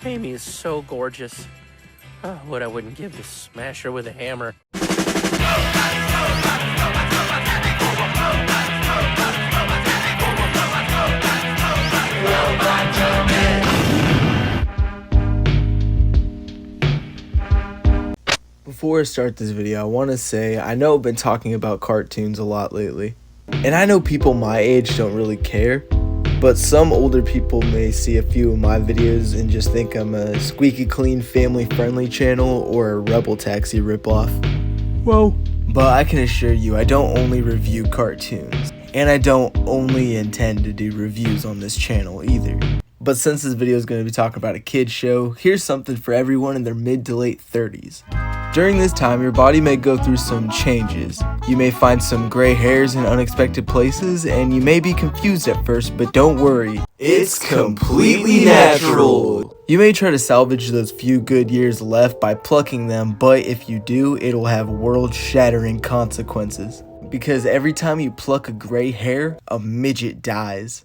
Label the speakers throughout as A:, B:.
A: Amy is so gorgeous. Oh, what I wouldn't give to smash her with a hammer.
B: Before I start this video, I want to say I know I've been talking about cartoons a lot lately, and I know people my age don't really care, but some older people may see a few of my videos and just think I'm a squeaky clean family friendly channel or a Rebel Taxi ripoff. Whoa. But I can assure you I don't only review cartoons, and I don't only intend to do reviews on this channel either. But since this video is going to be talking about a kid's show, here's something for everyone in their mid to late 30s. During this time, your body may go through some changes. You may find some gray hairs in unexpected places, and you may be confused at first, but don't worry. It's completely natural. You may try to salvage those few good years left by plucking them, but if you do, it'll have world-shattering consequences. Because every time you pluck a gray hair, a midget dies.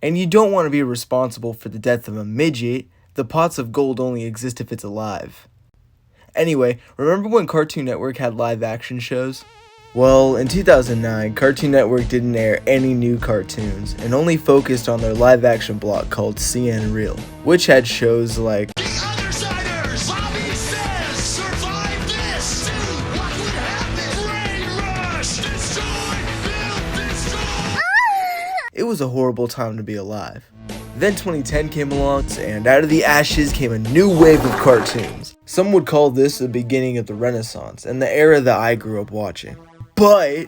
B: And you don't want to be responsible for the death of a midget. The pots of gold only exist if it's alive. Anyway, remember when Cartoon Network had live action shows? Well, in 2009, Cartoon Network didn't air any new cartoons and only focused on their live action block called CN Real, which had shows like It was a horrible time to be alive. Then 2010 came along, and out of the ashes came a new wave of cartoons. Some would call this the beginning of the Renaissance, and the era that I grew up watching. But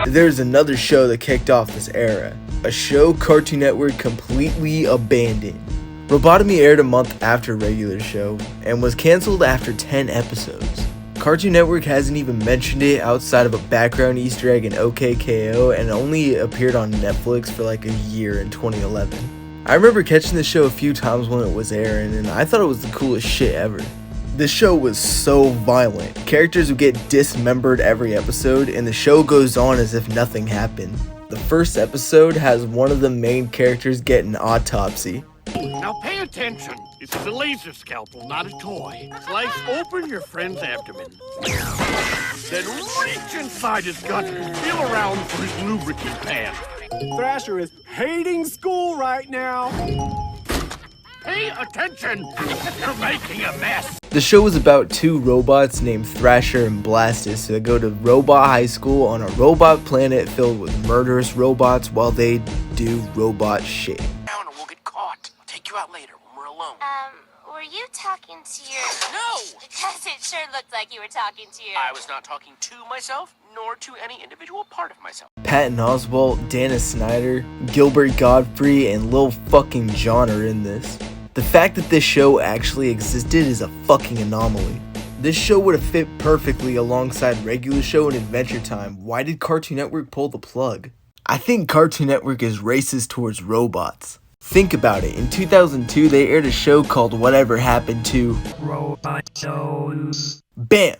B: there's another show that kicked off this era. A show Cartoon Network completely abandoned. Robotomy aired a month after a regular show, and was cancelled after 10 episodes. Cartoon Network hasn't even mentioned it outside of a background Easter egg in OKKO, and only appeared on Netflix for like a year in 2011. I remember catching the show a few times when it was airing, and I thought it was the coolest shit ever. The show was so violent. Characters would get dismembered every episode, and the show goes on as if nothing happened. The first episode has one of the main characters get an autopsy.
C: Now pay attention. This is a laser scalpel, not a toy. Slice open your friend's abdomen. Then reach inside his gut and feel around for his lubricant pad.
D: Thrasher is hating school right now.
C: Pay attention. You're making a mess.
B: The show was about two robots named Thrasher and Blastus that go to robot high school on a robot planet filled with murderous robots while they do robot shit.
C: Down or we'll get caught. I'll take you out later when we're alone.
E: Were you talking to your...
C: No!
E: Because it sure looked like you were talking to your...
C: I was not talking to myself, nor to any individual part of myself.
B: Patton Oswalt, Dana Snyder, Gilbert Godfrey, and Lil fucking Jon are in this. The fact that this show actually existed is a fucking anomaly. This show would have fit perfectly alongside Regular Show and Adventure Time. Why did Cartoon Network pull the plug? I think Cartoon Network is racist towards robots. Think about it, in 2002 they aired a show called Whatever Happened to Robotoms. Bam!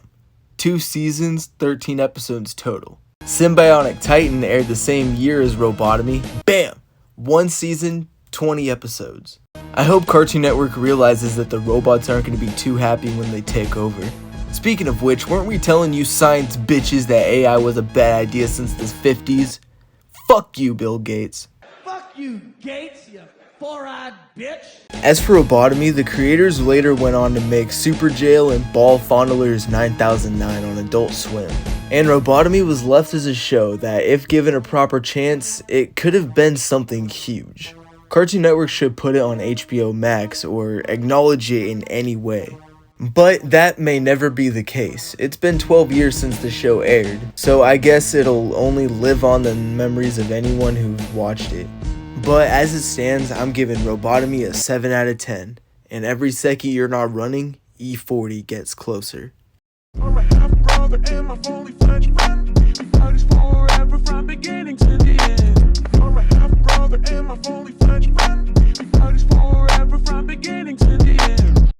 B: 2 seasons, 13 episodes total. Symbionic Titan aired the same year as Robotomy. Bam! 1 season, 20 episodes. I hope Cartoon Network realizes that the robots aren't going to be too happy when they take over. Speaking of which, weren't we telling you science bitches that AI was a bad idea since the 50s? Fuck you, Bill Gates.
F: Fuck you, Gates, you four-eyed bitch.
B: As for Robotomy, the creators later went on to make Super Jail and Ball Fondlers 9009 on Adult Swim. And Robotomy was left as a show that, if given a proper chance, it could have been something huge. Cartoon Network should put it on HBO Max or acknowledge it in any way. But that may never be the case. It's been 12 years since the show aired, so I guess it'll only live on the memories of anyone who watched it. But as it stands, I'm giving Robotomy a 7 out of 10, and every second you're not running, E40 gets closer.
G: I'm a half brother and my fully fledged friend. We parties forever from beginning to the end. I'm a half brother and my fully fledged friend. We parties forever from beginning to the end.